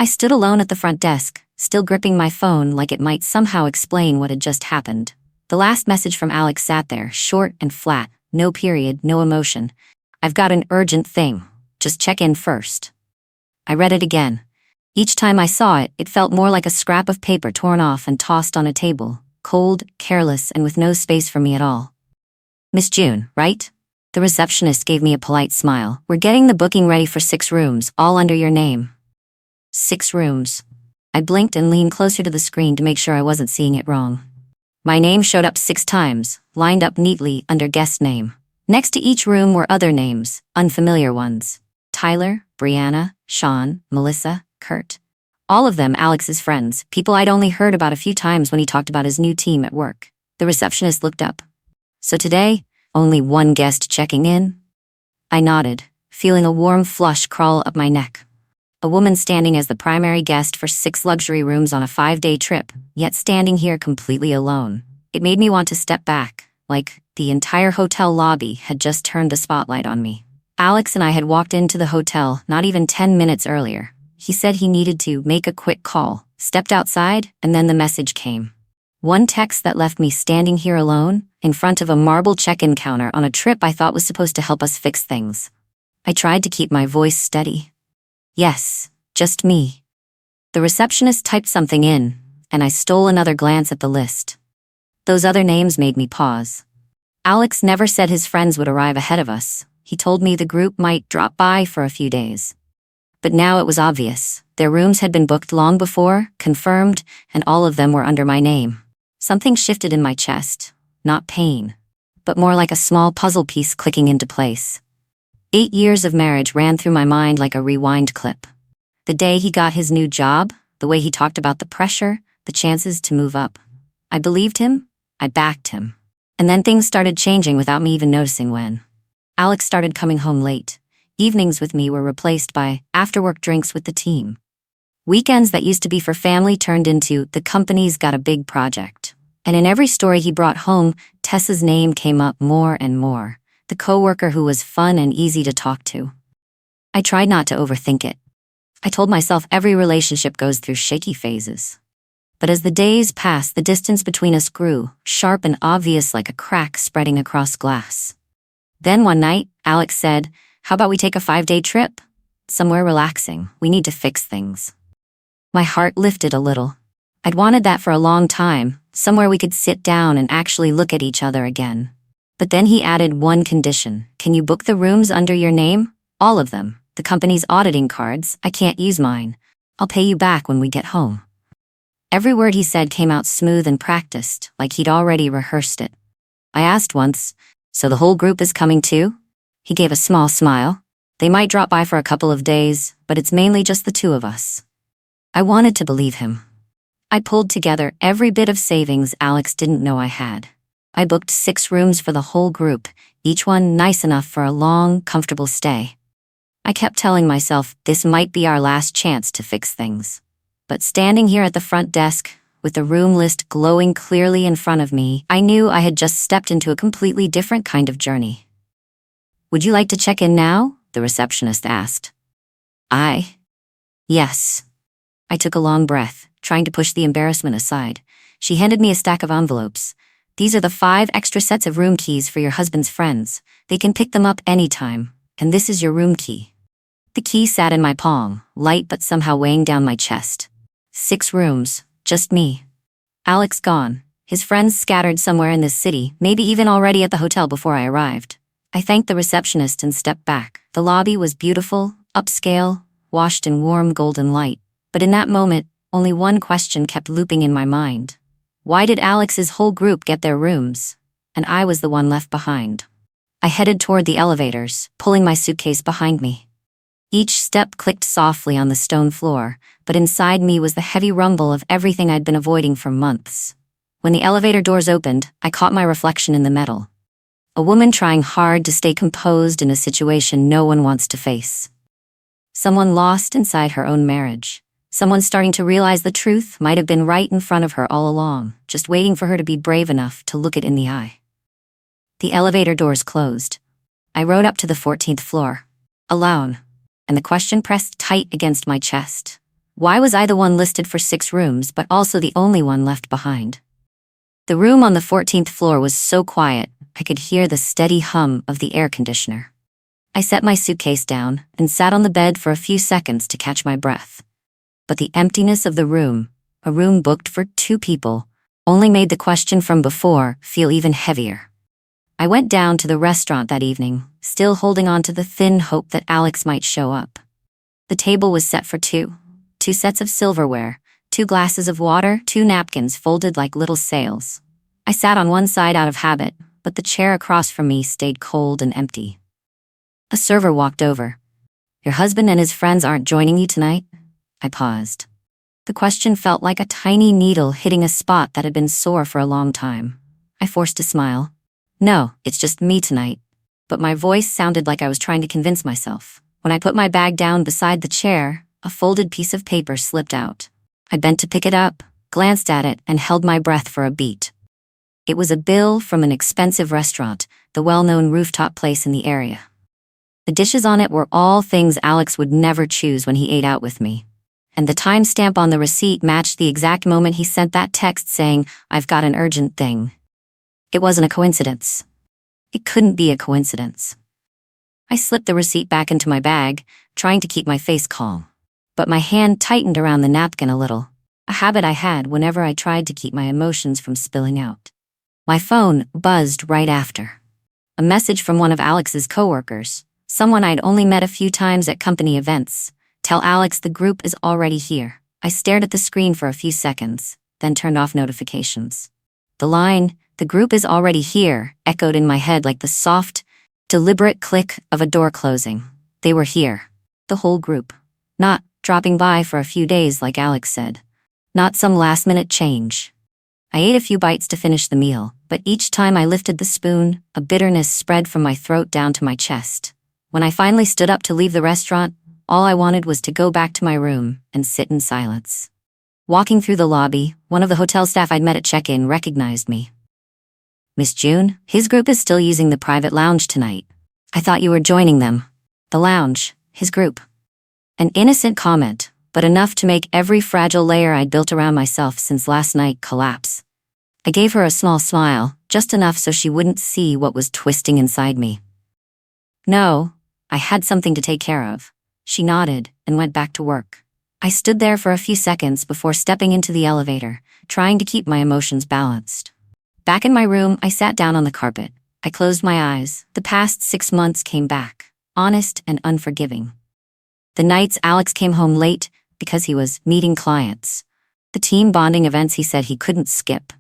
I stood alone at the front desk, still gripping my phone like it might somehow explain what had just happened. The last message from Alex sat there, short and flat, no period, no emotion. "I've got an urgent thing. Just check in first." I read it again. Each time I saw it, it felt more like a scrap of paper torn off and tossed on a table, cold, careless, and with no space for me at all. "Miss June, right?" The receptionist gave me a polite smile. "We're getting the booking ready for 6 rooms, all under your name." 6 rooms. I blinked and leaned closer to the screen to make sure I wasn't seeing it wrong. My name showed up 6 times, lined up neatly under guest name. Next to each room were other names, unfamiliar ones. Tyler, Brianna, Sean, Melissa, Kurt. All of them Alex's friends, people I'd only heard about a few times when he talked about his new team at work. The receptionist looked up. "So today, only one guest checking in?" I nodded, feeling a warm flush crawl up my neck. A woman standing as the primary guest for 6 luxury rooms on a 5-day trip, yet standing here completely alone. It made me want to step back, like the entire hotel lobby had just turned the spotlight on me. Alex and I had walked into the hotel not even 10 minutes earlier. He said he needed to make a quick call, stepped outside, and then the message came. One text that left me standing here alone, in front of a marble check-in counter on a trip I thought was supposed to help us fix things. I tried to keep my voice steady. "Yes, just me." The receptionist typed something in, and I stole another glance at the list. Those other names made me pause. Alex never said his friends would arrive ahead of us. He told me the group might drop by for a few days. But now it was obvious. Their rooms had been booked long before, confirmed, and all of them were under my name. Something shifted in my chest, not pain, but more like a small puzzle piece clicking into place. 8 years of marriage ran through my mind like a rewind clip. The day he got his new job, the way he talked about the pressure, the chances to move up. I believed him, I backed him. And then things started changing without me even noticing when. Alex started coming home late. Evenings with me were replaced by after-work drinks with the team. Weekends that used to be for family turned into the company's got a big project. And in every story he brought home, Tessa's name came up more and more. The coworker who was fun and easy to talk to. I tried not to overthink it. I told myself every relationship goes through shaky phases. But as the days passed, the distance between us grew, sharp and obvious like a crack spreading across glass. Then one night, Alex said, "How about we take a 5-day trip? Somewhere relaxing. We need to fix things." My heart lifted a little. I'd wanted that for a long time, somewhere we could sit down and actually look at each other again. But then he added one condition. "Can you book the rooms under your name? All of them. The company's auditing cards. I can't use mine. I'll pay you back when we get home." Every word he said came out smooth and practiced, like he'd already rehearsed it. I asked once, "So the whole group is coming too?" He gave a small smile. "They might drop by for a couple of days, but it's mainly just the 2 of us." I wanted to believe him. I pulled together every bit of savings Alex didn't know I had. I booked 6 rooms for the whole group, each one nice enough for a long, comfortable stay. I kept telling myself this might be our last chance to fix things. But standing here at the front desk, with the room list glowing clearly in front of me, I knew I had just stepped into a completely different kind of journey. "Would you like to check in now?" the receptionist asked. Yes. I took a long breath, trying to push the embarrassment aside. She handed me a stack of envelopes. "These are the 5 extra sets of room keys for your husband's friends. They can pick them up anytime, and this is your room key." The key sat in my palm, light but somehow weighing down my chest. 6 rooms, just me. Alex gone, his friends scattered somewhere in this city, maybe even already at the hotel before I arrived. I thanked the receptionist and stepped back. The lobby was beautiful, upscale, washed in warm golden light. But in that moment, only one question kept looping in my mind. Why did Alex's whole group get their rooms? And I was the one left behind. I headed toward the elevators, pulling my suitcase behind me. Each step clicked softly on the stone floor, but inside me was the heavy rumble of everything I'd been avoiding for months. When the elevator doors opened, I caught my reflection in the metal. A woman trying hard to stay composed in a situation no one wants to face. Someone lost inside her own marriage. Someone starting to realize the truth might have been right in front of her all along, just waiting for her to be brave enough to look it in the eye. The elevator doors closed. I rode up to the 14th floor, alone, and the question pressed tight against my chest. Why was I the one listed for 6 rooms but also the only one left behind? The room on the 14th floor was so quiet, I could hear the steady hum of the air conditioner. I set my suitcase down and sat on the bed for a few seconds to catch my breath. But the emptiness of the room, a room booked for 2 people, only made the question from before feel even heavier. I went down to the restaurant that evening, still holding on to the thin hope that Alex might show up. The table was set for 2 sets of silverware, 2 glasses of water, 2 napkins folded like little sails. I sat on one side out of habit, but the chair across from me stayed cold and empty. A server walked over. "Your husband and his friends aren't joining you tonight?" I paused. The question felt like a tiny needle hitting a spot that had been sore for a long time. I forced a smile. "No, it's just me tonight." But my voice sounded like I was trying to convince myself. When I put my bag down beside the chair, a folded piece of paper slipped out. I bent to pick it up, glanced at it, and held my breath for a beat. It was a bill from an expensive restaurant, the well-known rooftop place in the area. The dishes on it were all things Alex would never choose when he ate out with me. And the timestamp on the receipt matched the exact moment he sent that text saying, "I've got an urgent thing." It wasn't a coincidence. It couldn't be a coincidence. I slipped the receipt back into my bag, trying to keep my face calm. But my hand tightened around the napkin a little, a habit I had whenever I tried to keep my emotions from spilling out. My phone buzzed right after. A message from one of Alex's coworkers, someone I'd only met a few times at company events. "Tell Alex the group is already here." I stared at the screen for a few seconds, then turned off notifications. The line, "The group is already here," echoed in my head like the soft, deliberate click of a door closing. They were here. The whole group. Not dropping by for a few days like Alex said. Not some last-minute change. I ate a few bites to finish the meal, but each time I lifted the spoon, a bitterness spread from my throat down to my chest. When I finally stood up to leave the restaurant, all I wanted was to go back to my room and sit in silence. Walking through the lobby, one of the hotel staff I'd met at check-in recognized me. "Miss June, his group is still using the private lounge tonight. I thought you were joining them." The lounge, his group. An innocent comment, but enough to make every fragile layer I'd built around myself since last night collapse. I gave her a small smile, just enough so she wouldn't see what was twisting inside me. "No, I had something to take care of." She nodded and went back to work. I stood there for a few seconds before stepping into the elevator, trying to keep my emotions balanced. Back in my room, I sat down on the carpet. I closed my eyes. The past 6 months came back, honest and unforgiving. The nights Alex came home late because he was meeting clients. The team bonding events he said he couldn't skip.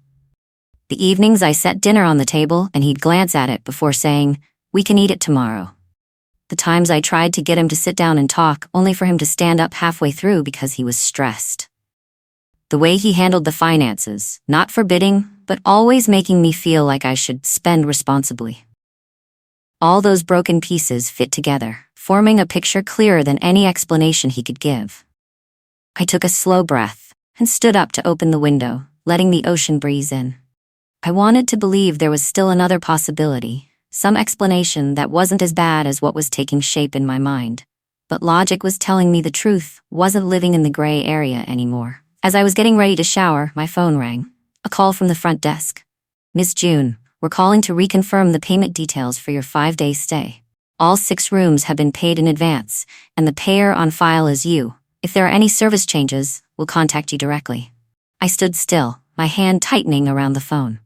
The evenings I set dinner on the table and he'd glance at it before saying, "We can eat it tomorrow." The times I tried to get him to sit down and talk, only for him to stand up halfway through because he was stressed. The way he handled the finances, not forbidding, but always making me feel like I should spend responsibly. All those broken pieces fit together, forming a picture clearer than any explanation he could give. I took a slow breath and stood up to open the window, letting the ocean breeze in. I wanted to believe there was still another possibility, some explanation that wasn't as bad as what was taking shape in my mind. But logic was telling me the truth wasn't living in the gray area anymore. As I was getting ready to shower, my phone rang. A call from the front desk. "Miss June, we're calling to reconfirm the payment details for your 5-day stay. All 6 rooms have been paid in advance, and the payer on file is you. If there are any service changes, we'll contact you directly." I stood still, my hand tightening around the phone.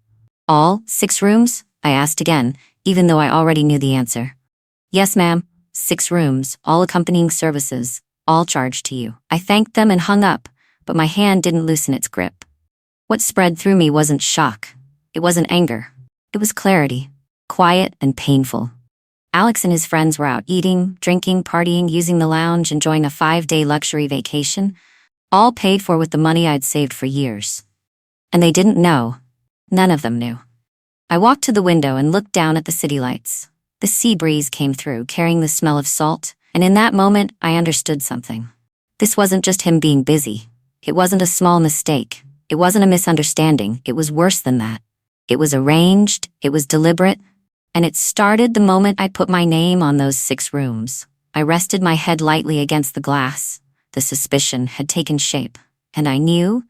"All 6 rooms?" I asked again, even though I already knew the answer. "Yes, ma'am. 6 rooms, all accompanying services, all charged to you." I thanked them and hung up, but my hand didn't loosen its grip. What spread through me wasn't shock. It wasn't anger. It was clarity, quiet and painful. Alex and his friends were out eating, drinking, partying, using the lounge, enjoying a 5-day luxury vacation, all paid for with the money I'd saved for years. And they didn't know. None of them knew. I walked to the window and looked down at the city lights. The sea breeze came through, carrying the smell of salt, and in that moment, I understood something. This wasn't just him being busy. It wasn't a small mistake. It wasn't a misunderstanding. It was worse than that. It was arranged, it was deliberate, and it started the moment I put my name on those 6 rooms. I rested my head lightly against the glass. the suspicion had taken shape, and I knew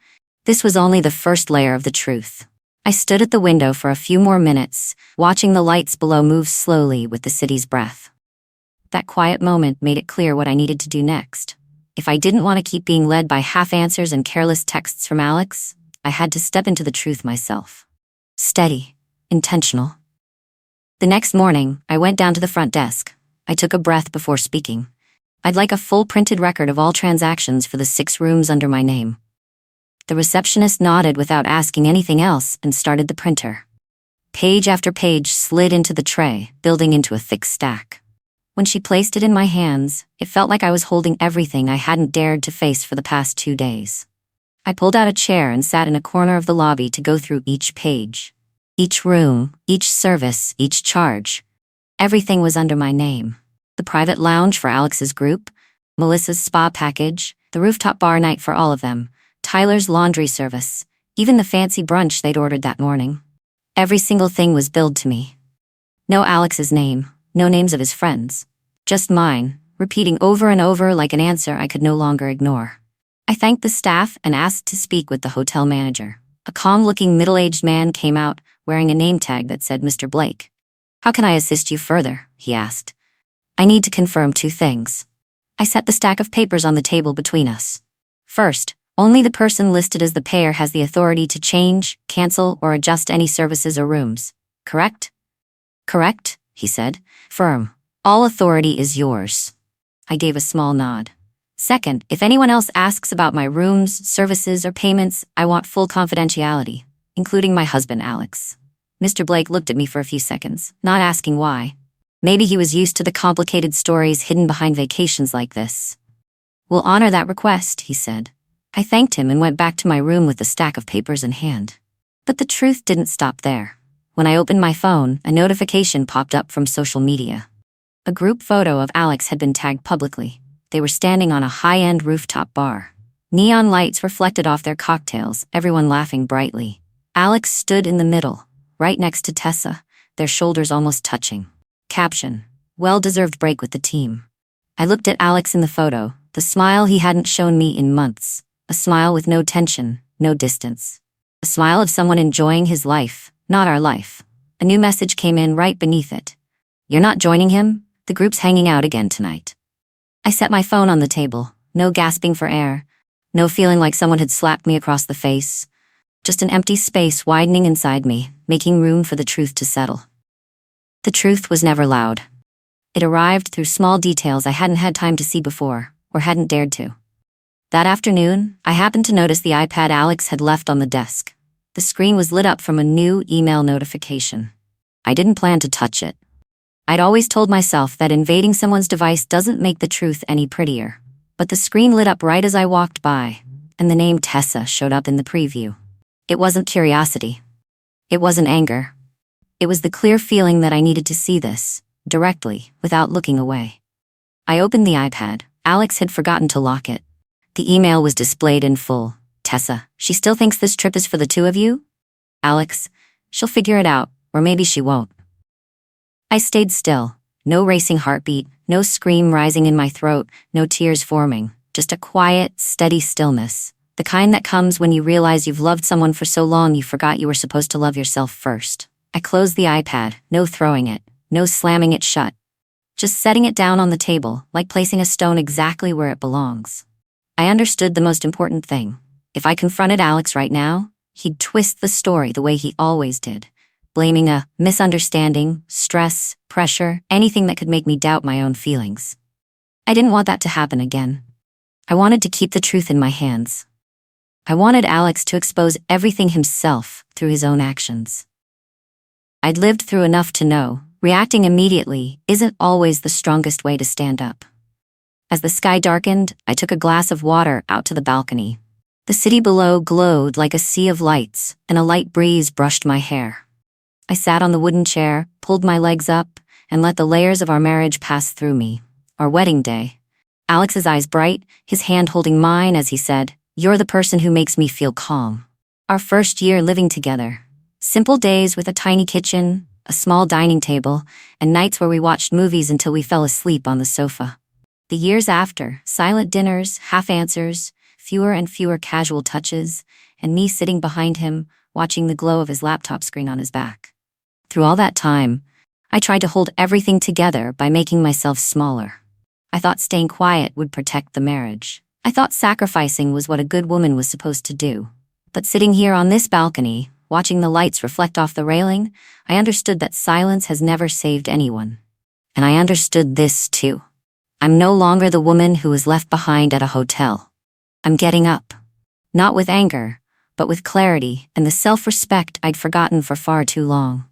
this was only the first layer of the truth. I stood at the window for a few more minutes, watching the lights below move slowly with the city's breath. That quiet moment made it clear what I needed to do next. If I didn't want to keep being led by half answers and careless texts from Alex, I had to step into the truth myself. Steady, intentional. The next morning, I went down to the front desk. I took a breath before speaking. I'd like a full printed record of all transactions for the 6 rooms under my name. The receptionist nodded without asking anything else and started the printer. Page after page slid into the tray, building into a thick stack. When she placed it in my hands, it felt like I was holding everything I hadn't dared to face for the past 2 days. I pulled out a chair and sat in a corner of the lobby to go through each page. Each room, each service, each charge. Everything was under my name. The private lounge for Alex's group, Melissa's spa package, the rooftop bar night for all of them, Tyler's laundry service, even the fancy brunch they'd ordered that morning. Every single thing was billed to me. No Alex's name, no names of his friends. Just mine, repeating over and over like an answer I could no longer ignore. I thanked the staff and asked to speak with the hotel manager. A calm-looking middle-aged man came out, wearing a name tag that said Mr. Blake. "How can I assist you further?" he asked. "I need to confirm 2 things." I set the stack of papers on the table between us. First, only the person listed as the payer has the authority to change, cancel, or adjust any services or rooms. Correct? "Correct," he said. "Firm. All authority is yours." I gave a small nod. Second, if anyone else asks about my rooms, services, or payments, I want full confidentiality, including my husband, Alex. Mr. Blake looked at me for a few seconds, not asking why. Maybe he was used to the complicated stories hidden behind vacations like this. "We'll honor that request," he said. I thanked him and went back to my room with the stack of papers in hand. But the truth didn't stop there. When I opened my phone, a notification popped up from social media. A group photo of Alex had been tagged publicly. They were standing on a high-end rooftop bar. Neon lights reflected off their cocktails, everyone laughing brightly. Alex stood in the middle, right next to Tessa, their shoulders almost touching. Caption: "Well-deserved break with the team." I looked at Alex in the photo, the smile he hadn't shown me in months. A smile with no tension, no distance. A smile of someone enjoying his life, not our life. A new message came in right beneath it. "You're not joining him? The group's hanging out again tonight." I set my phone on the table, no gasping for air, no feeling like someone had slapped me across the face. Just an empty space widening inside me, making room for the truth to settle. The truth was never loud. It arrived through small details I hadn't had time to see before, or hadn't dared to. That afternoon, I happened to notice the iPad Alex had left on the desk. The screen was lit up from a new email notification. I didn't plan to touch it. I'd always told myself that invading someone's device doesn't make the truth any prettier. But the screen lit up right as I walked by, and the name Tessa showed up in the preview. It wasn't curiosity. It wasn't anger. It was the clear feeling that I needed to see this, directly, without looking away. I opened the iPad. Alex had forgotten to lock it. The email was displayed in full. "Tessa, she still thinks this trip is for the 2 of you? Alex, she'll figure it out, or maybe she won't." I stayed still. No racing heartbeat, no scream rising in my throat, no tears forming. Just a quiet, steady stillness. The kind that comes when you realize you've loved someone for so long you forgot you were supposed to love yourself first. I closed the iPad, no throwing it, no slamming it shut. Just setting it down on the table, like placing a stone exactly where it belongs. I understood the most important thing. If I confronted Alex right now, he'd twist the story the way he always did, blaming a misunderstanding, stress, pressure, anything that could make me doubt my own feelings. I didn't want that to happen again. I wanted to keep the truth in my hands. I wanted Alex to expose everything himself through his own actions. I'd lived through enough to know, reacting immediately isn't always the strongest way to stand up. As the sky darkened, I took a glass of water out to the balcony. The city below glowed like a sea of lights, and a light breeze brushed my hair. I sat on the wooden chair, pulled my legs up, and let the layers of our marriage pass through me. Our wedding day. Alex's eyes bright, his hand holding mine as he said, "You're the person who makes me feel calm." Our first year living together. Simple days with a tiny kitchen, a small dining table, and nights where we watched movies until we fell asleep on the sofa. The years after, silent dinners, half answers, fewer and fewer casual touches, and me sitting behind him, watching the glow of his laptop screen on his back. Through all that time, I tried to hold everything together by making myself smaller. I thought staying quiet would protect the marriage. I thought sacrificing was what a good woman was supposed to do. But sitting here on this balcony, watching the lights reflect off the railing, I understood that silence has never saved anyone. And I understood this too. I'm no longer the woman who was left behind at a hotel. I'm getting up. Not with anger, but with clarity and the self-respect I'd forgotten for far too long.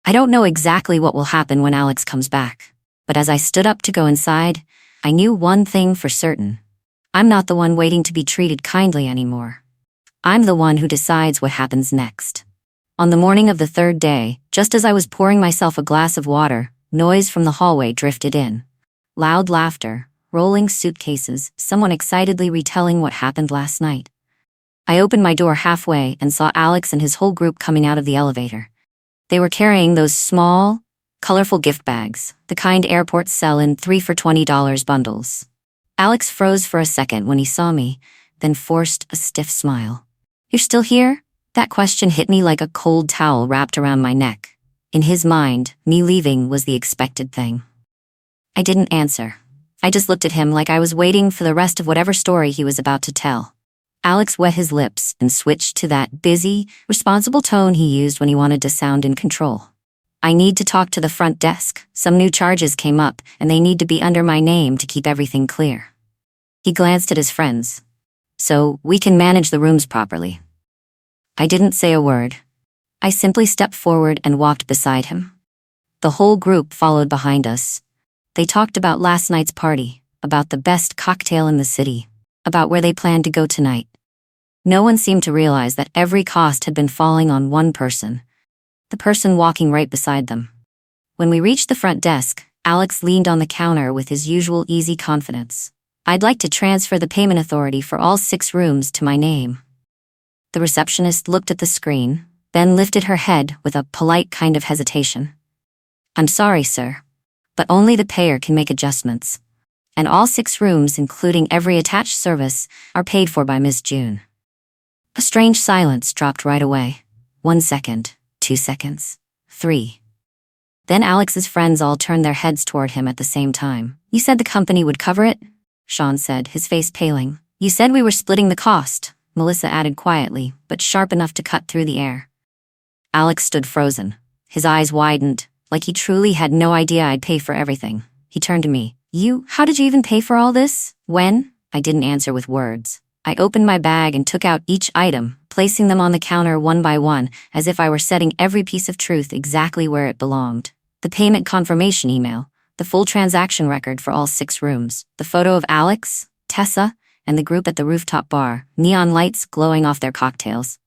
I don't know exactly what will happen when Alex comes back, but as I stood up to go inside, I knew one thing for certain. I'm not the one waiting to be treated kindly anymore. I'm the one who decides what happens next. On the morning of the third day, just as I was pouring myself a glass of water, noise from the hallway drifted in. Loud laughter, rolling suitcases, someone excitedly retelling what happened last night. I opened my door halfway and saw Alex and his whole group coming out of the elevator. They were carrying those small, colorful gift bags, the kind airports sell in 3 for $20 bundles. Alex froze for a second when he saw me, then forced a stiff smile. "You're still here?" That question hit me like a cold towel wrapped around my neck. In his mind, me leaving was the expected thing. I didn't answer. I just looked at him like I was waiting for the rest of whatever story he was about to tell. Alex wet his lips and switched to that busy, responsible tone he used when he wanted to sound in control. "I need to talk to the front desk. Some new charges came up, and they need to be under my name to keep everything clear." He glanced at his friends. "So we can manage the rooms properly." I didn't say a word. I simply stepped forward and walked beside him. The whole group followed behind us. They talked about last night's party, about the best cocktail in the city, about where they planned to go tonight. No one seemed to realize that every cost had been falling on one person, the person walking right beside them. When we reached the front desk, Alex leaned on the counter with his usual easy confidence. "I'd like to transfer the payment authority for all 6 rooms to my name." The receptionist looked at the screen, then lifted her head with a polite kind of hesitation. "I'm sorry, sir, but only the payer can make adjustments. And all 6 rooms, including every attached service, are paid for by Miss June." A strange silence dropped right away. 1 second, 2 seconds, 3. Then Alex's friends all turned their heads toward him at the same time. "You said the company would cover it?" Sean said, his face paling. "You said we were splitting the cost," Melissa added quietly, but sharp enough to cut through the air. Alex stood frozen. His eyes widened, like he truly had no idea I'd pay for everything. He turned to me. How did you even pay for all this? When?" I didn't answer with words. I opened my bag and took out each item, placing them on the counter one by one, as if I were setting every piece of truth exactly where it belonged. The payment confirmation email, the full transaction record for all 6 rooms, the photo of Alex, Tessa, and the group at the rooftop bar, neon lights glowing off their cocktails.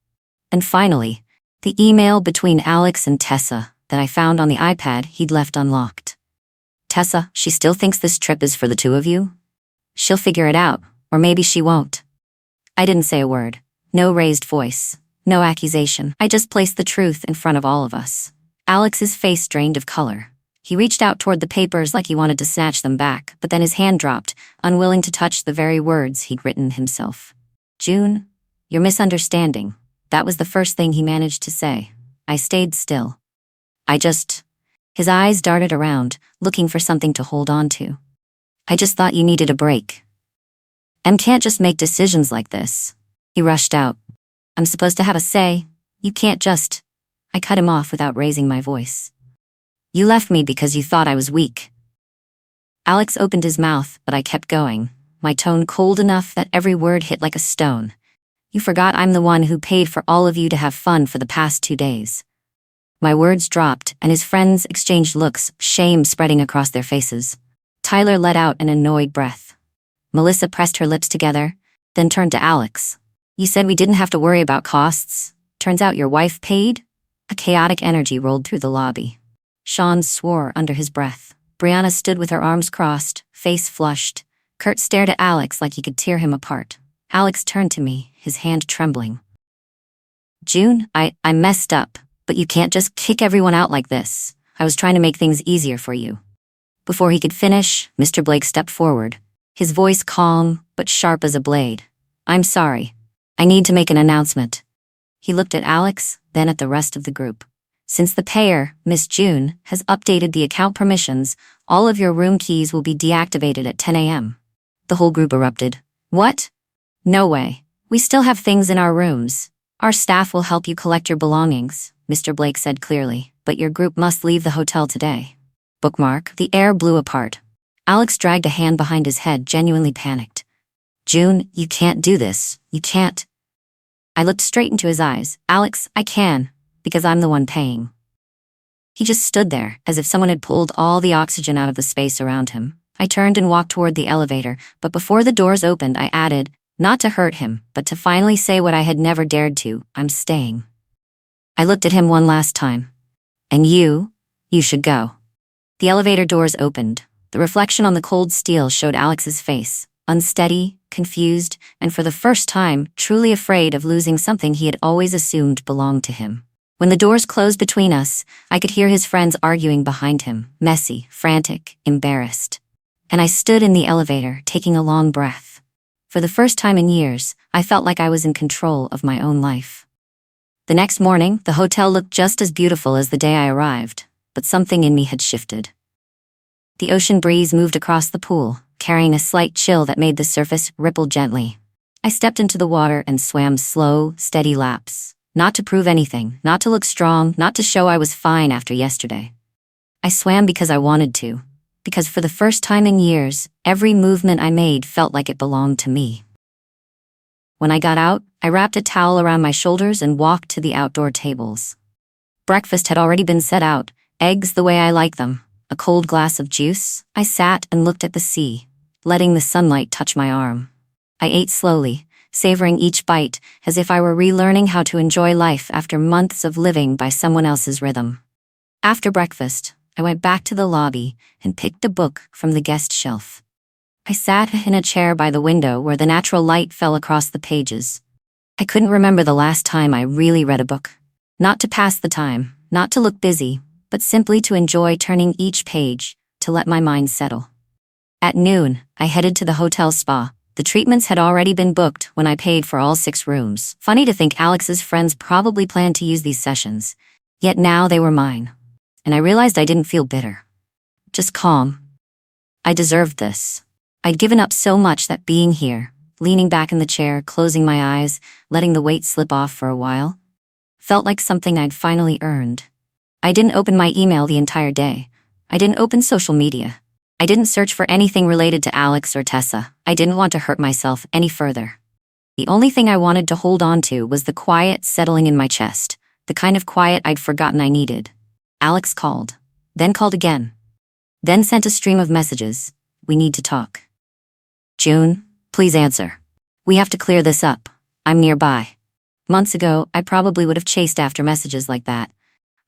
And finally, the email between Alex and Tessa that I found on the iPad he'd left unlocked. "Tessa, she still thinks this trip is for the 2 of you? She'll figure it out, or maybe she won't." I didn't say a word. No raised voice. No accusation. I just placed the truth in front of all of us. Alex's face drained of color. He reached out toward the papers like he wanted to snatch them back, but then his hand dropped, unwilling to touch the very words he'd written himself. "June, you're misunderstanding." That was the first thing he managed to say. I stayed still. His eyes darted around, looking for something to hold on to. "I just thought you needed a break. Em can't just make decisions like this." He rushed out. "I'm supposed to have a say. You can't just..." I cut him off without raising my voice. "You left me because you thought I was weak." Alex opened his mouth, but I kept going, my tone cold enough that every word hit like a stone. "You forgot I'm the one who paid for all of you to have fun for the past 2 days." My words dropped, and his friends exchanged looks, shame spreading across their faces. Tyler let out an annoyed breath. Melissa pressed her lips together, then turned to Alex. "You said we didn't have to worry about costs. Turns out your wife paid?" A chaotic energy rolled through the lobby. Sean swore under his breath. Brianna stood with her arms crossed, face flushed. Kurt stared at Alex like he could tear him apart. Alex turned to me, his hand trembling. "June, I messed up, but you can't just kick everyone out like this. I was trying to make things easier for you." Before he could finish, Mr. Blake stepped forward, his voice calm but sharp as a blade. "I'm sorry. I need to make an announcement." He looked at Alex, then at the rest of the group. "Since the payer, Miss June, has updated the account permissions, all of your room keys will be deactivated at 10 a.m. The whole group erupted. "What? No way. We still have things in our rooms. Our staff will help you collect your belongings," Mr. Blake said clearly, "but your group must leave the hotel today." Bookmark. The air blew apart. Alex dragged a hand behind his head, genuinely panicked. "June, you can't do this. You can't." I looked straight into his eyes. "Alex, I can, because I'm the one paying." He just stood there, as if someone had pulled all the oxygen out of the space around him. I turned and walked toward the elevator, but before the doors opened, I added, not to hurt him, but to finally say what I had never dared to, "I'm staying." I looked at him one last time. "And you should go." The elevator doors opened. The reflection on the cold steel showed Alex's face, unsteady, confused, and for the first time, truly afraid of losing something he had always assumed belonged to him. When the doors closed between us, I could hear his friends arguing behind him, messy, frantic, embarrassed. And I stood in the elevator, taking a long breath. For the first time in years, I felt like I was in control of my own life. The next morning, the hotel looked just as beautiful as the day I arrived, but something in me had shifted. The ocean breeze moved across the pool, carrying a slight chill that made the surface ripple gently. I stepped into the water and swam slow, steady laps. Not to prove anything, not to look strong, not to show I was fine after yesterday. I swam because I wanted to, because for the first time in years, every movement I made felt like it belonged to me. When I got out, I wrapped a towel around my shoulders and walked to the outdoor tables. Breakfast had already been set out, eggs the way I like them, a cold glass of juice. I sat and looked at the sea, letting the sunlight touch my arm. I ate slowly, savoring each bite, as if I were relearning how to enjoy life after months of living by someone else's rhythm. After breakfast, I went back to the lobby and picked a book from the guest shelf. I sat in a chair by the window where the natural light fell across the pages. I couldn't remember the last time I really read a book. Not to pass the time, not to look busy, but simply to enjoy turning each page, to let my mind settle. At noon, I headed to the hotel spa. The treatments had already been booked when I paid for all 6 rooms. Funny to think Alex's friends probably planned to use these sessions. Yet now they were mine. And I realized I didn't feel bitter. Just calm. I deserved this. I'd given up so much that being here, leaning back in the chair, closing my eyes, letting the weight slip off for a while, felt like something I'd finally earned. I didn't open my email the entire day. I didn't open social media. I didn't search for anything related to Alex or Tessa. I didn't want to hurt myself any further. The only thing I wanted to hold on to was the quiet settling in my chest, the kind of quiet I'd forgotten I needed. Alex called, then called again, then sent a stream of messages. "We need to talk." "June, please answer. We have to clear this up. I'm nearby." Months ago, I probably would have chased after messages like that.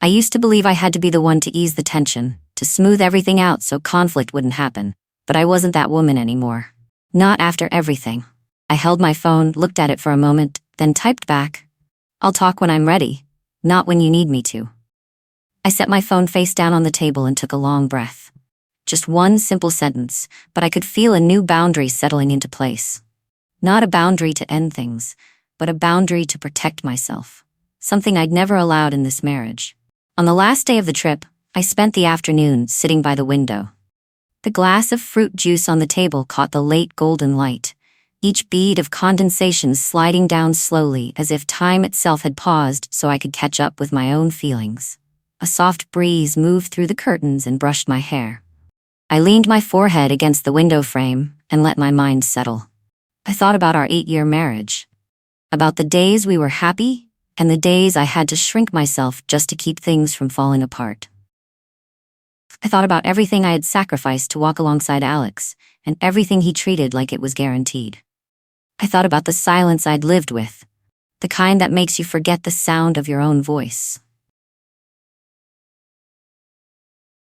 I used to believe I had to be the one to ease the tension, to smooth everything out so conflict wouldn't happen, but I wasn't that woman anymore. Not after everything. I held my phone, looked at it for a moment, then typed back, "I'll talk when I'm ready, not when you need me to." I set my phone face down on the table and took a long breath. Just one simple sentence, but I could feel a new boundary settling into place. Not a boundary to end things, but a boundary to protect myself, something I'd never allowed in this marriage. On the last day of the trip, I spent the afternoon sitting by the window. The glass of fruit juice on the table caught the late golden light, each bead of condensation sliding down slowly as if time itself had paused so I could catch up with my own feelings. A soft breeze moved through the curtains and brushed my hair. I leaned my forehead against the window frame and let my mind settle. I thought about our 8-year marriage, about the days we were happy and the days I had to shrink myself just to keep things from falling apart. I thought about everything I had sacrificed to walk alongside Alex, and everything he treated like it was guaranteed. I thought about the silence I'd lived with, the kind that makes you forget the sound of your own voice.